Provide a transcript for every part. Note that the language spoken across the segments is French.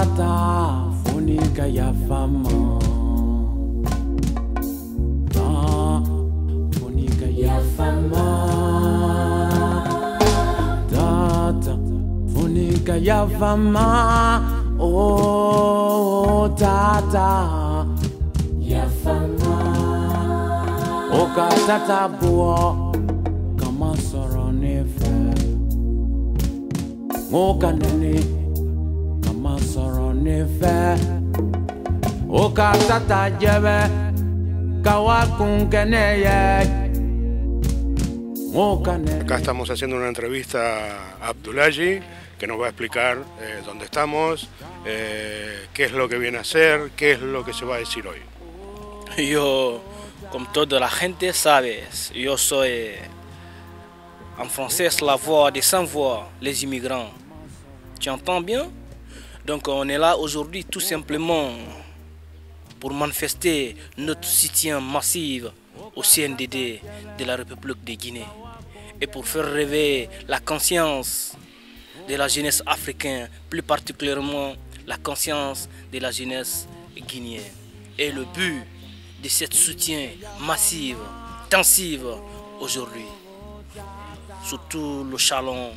Tata funika ya fama. Funika ya fama. Tata funika ya fama. Oh tata ya fama. Oka tata buo kama soro nefe. Oka nene kama soro nefe. Oka tata jebe kawa kunkeneye. Acá estamos haciendo una entrevista a Abdoulaye, que nos va a explicar dónde estamos, qué es lo que viene a hacer, qué es lo que se va a decir hoy. Yo, como toda la gente sabe, yo soy en français la voix des sans voix, les immigrants. Tu entends bien? Donc on est là aujourd'hui tout simplement pour manifester notre soutien massif au CNDD de la République de Guinée et pour faire rêver la conscience de la jeunesse africaine, plus particulièrement la conscience de la jeunesse guinéenne. Et le but de ce soutien massif, intensif aujourd'hui, surtout le Chalon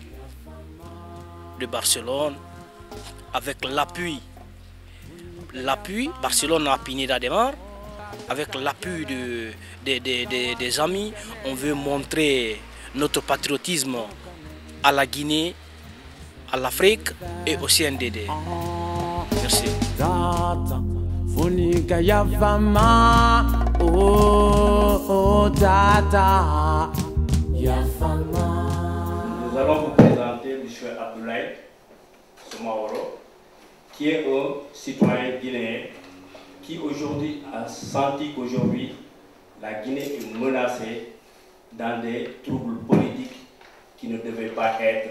de Barcelone, avec l'appui Barcelone à Pineda de Mar, avec l'appui des amis, on veut montrer notre patriotisme à la Guinée, à l'Afrique et au CNDD. Merci. Nous allons vous présenter M. Abdoulaye Soumaoro, qui est un citoyen guinéen qui aujourd'hui a senti qu'aujourd'hui la Guinée est menacée dans des troubles politiques qui ne devaient pas être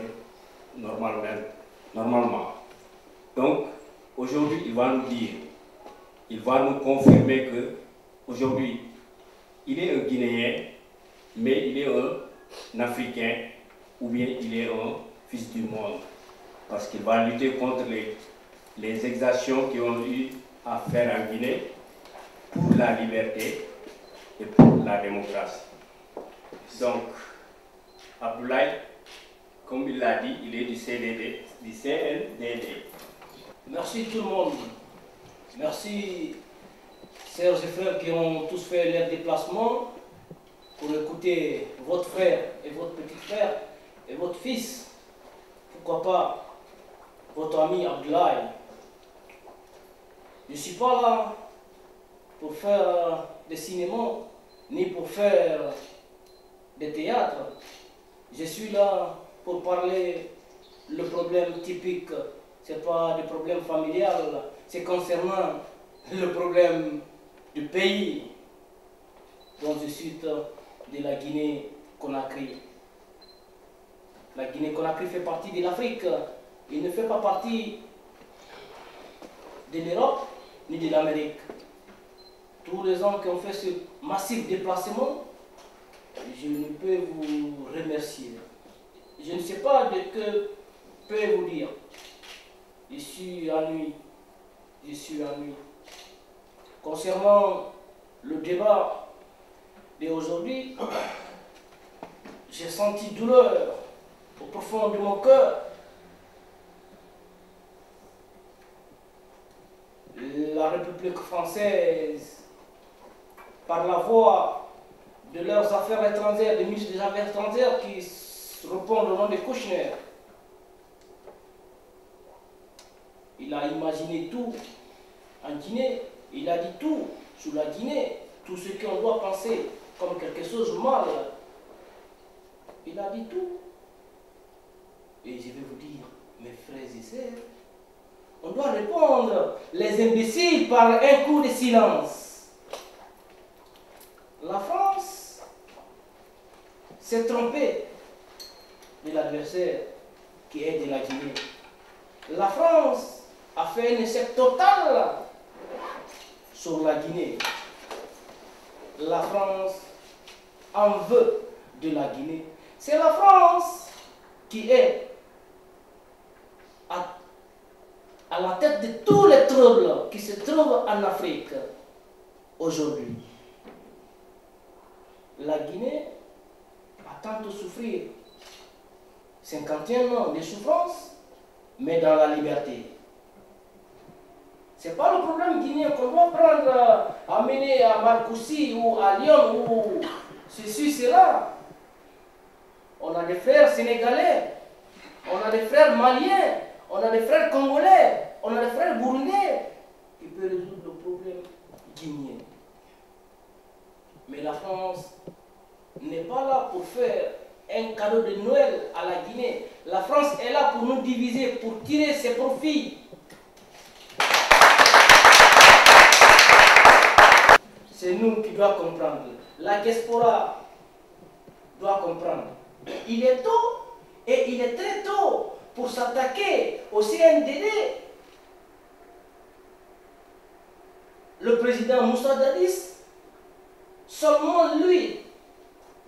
normalement. Donc aujourd'hui il va nous dire, il va nous confirmer que aujourd'hui il est un Guinéen, mais il est un Africain ou bien il est un fils du monde, parce qu'il va lutter contre les exactions qui ont eu à faire en Guinée pour la liberté et pour la démocratie. Donc, Abdoulaye, comme il l'a dit, il est du CNDD. Merci tout le monde. Merci, chers et frères qui ont tous fait leur déplacement pour écouter votre frère et votre petit frère et votre fils. Pourquoi pas votre ami Abdoulaye. Je ne suis pas là pour faire des cinémas, ni pour faire des théâtres. Je suis là pour parler le problème typique. Ce n'est pas des problèmes familial, c'est concernant le problème du pays dont je suis de la Guinée-Conakry. La Guinée-Conakry fait partie de l'Afrique. Il ne fait pas partie de l'Europe ni de l'Amérique. Tous les gens qui ont fait ce massif déplacement, je ne peux vous remercier. Je ne sais pas de que peux vous dire. Je suis ennuyé. Concernant le débat d'aujourd'hui, j'ai senti douleur au profond de mon cœur. La République française, par la voix de leurs affaires étrangères, des ministres des Affaires étrangères qui répondent au nom de Kouchner, il a imaginé tout en Guinée, il a dit tout sur la Guinée, tout ce qu'on doit penser comme quelque chose de mal. Il a dit tout. Et je vais vous dire, mes frères et sœurs, on doit répondre les imbéciles par un coup de silence. La France s'est trompée de l'adversaire qui est de la Guinée. La France a fait un échec total sur la Guinée. La France en veut de la Guinée. C'est la France qui est à la tête de tous les troubles qui se trouvent en Afrique aujourd'hui. La Guinée a tant souffert. 51 ans de souffrance, mais dans la liberté. Ce n'est pas le problème guinéen qu'on doit prendre, amener à Marcoussis ou à Lyon ou ceci, cela. On a des frères sénégalais, on a des frères maliens, on a des frères congolais, on a des frères burundais qui peuvent résoudre le problème guinéen. Mais la France n'est pas là pour faire un cadeau de Noël à la Guinée. La France est là pour nous diviser, pour tirer ses profits. C'est nous qui devons comprendre. La diaspora doit comprendre. Il est tôt, et il est très tôt, pour s'attaquer au CNDD. Le président Moussa Dadis, seulement lui,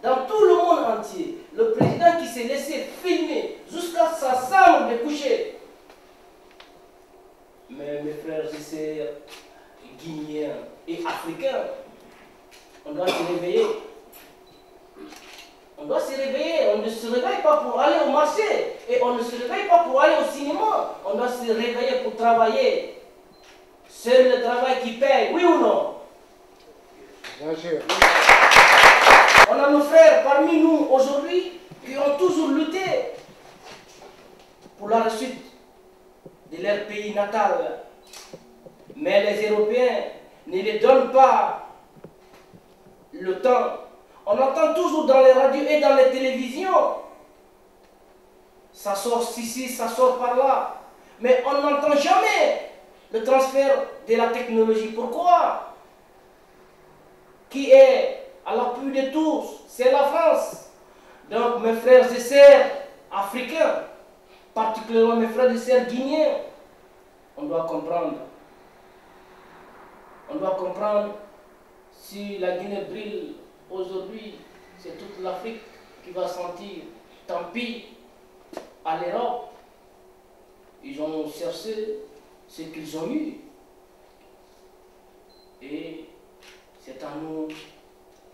dans tout le monde entier, le président qui s'est laissé filmer jusqu'à sa chambre de coucher. Mais mes frères et sœurs guinéens et africains, on doit se réveiller. On doit se réveiller. On ne se réveille pas pour aller au marché et on ne se réveille pas pour aller au cinéma. On doit se réveiller pour travailler. C'est le travail qui paye, oui ou non? Bien sûr. On a nos frères parmi nous aujourd'hui qui ont toujours lutté pour la réussite de leur pays natal. Mais les Européens ne les donnent pas le temps. On entend toujours dans les radios et dans les télévisions. Ça sort ici, ça sort par là. Mais on n'entend jamais le transfert de la technologie. Pourquoi? Qui est à l'appui de tous? C'est la France. Donc mes frères et sœurs africains, particulièrement mes frères et sœurs guinéens, on doit comprendre. On doit comprendre, si la Guinée brille aujourd'hui, c'est toute l'Afrique qui va sentir. Tant pis à l'Europe. Ils ont cherché ce qu'ils ont eu. Et c'est à nous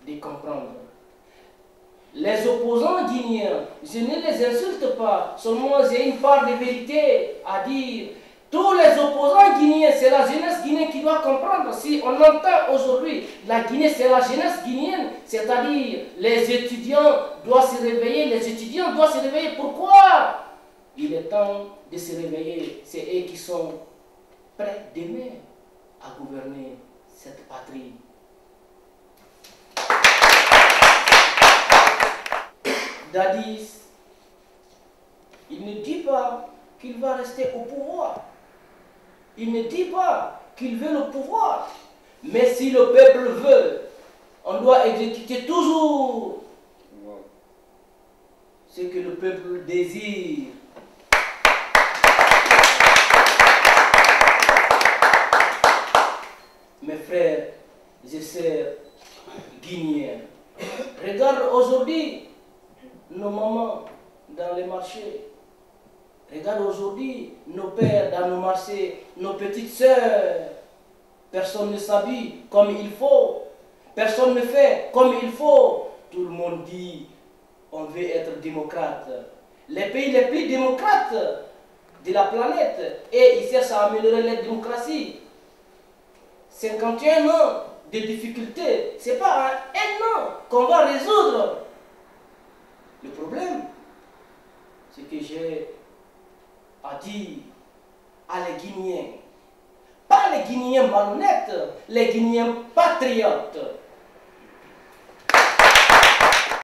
de comprendre. Les opposants guinéens, je ne les insulte pas, seulement j'ai une part de vérité à dire. Tous les opposants guinéens, c'est la jeunesse guinéenne qui doit comprendre. Si on entend aujourd'hui, la Guinée, c'est la jeunesse guinéenne, c'est-à-dire les étudiants doivent se réveiller, les étudiants doivent se réveiller. Pourquoi? Il est temps de se réveiller. C'est eux qui sont prêts demain à gouverner cette patrie. Dadis, il ne dit pas qu'il va rester au pouvoir. Il ne dit pas qu'il veut le pouvoir. Mais si le peuple veut, on doit exécuter toujours ce que le peuple désire. Mes frères et sœurs guinéens, regarde aujourd'hui nos mamans dans les marchés. Regarde aujourd'hui nos pères dans nos marchés, nos petites sœurs. Personne ne s'habille comme il faut. Personne ne fait comme il faut. Tout le monde dit on veut être démocrate. Les pays les plus démocrates de la planète, et ils cherchent à améliorer la démocratie. 51 ans de difficultés, ce n'est pas en un an qu'on va résoudre le problème. Ce que j'ai à dire à les Guinéens, pas les Guinéens malhonnêtes, les Guinéens patriotes.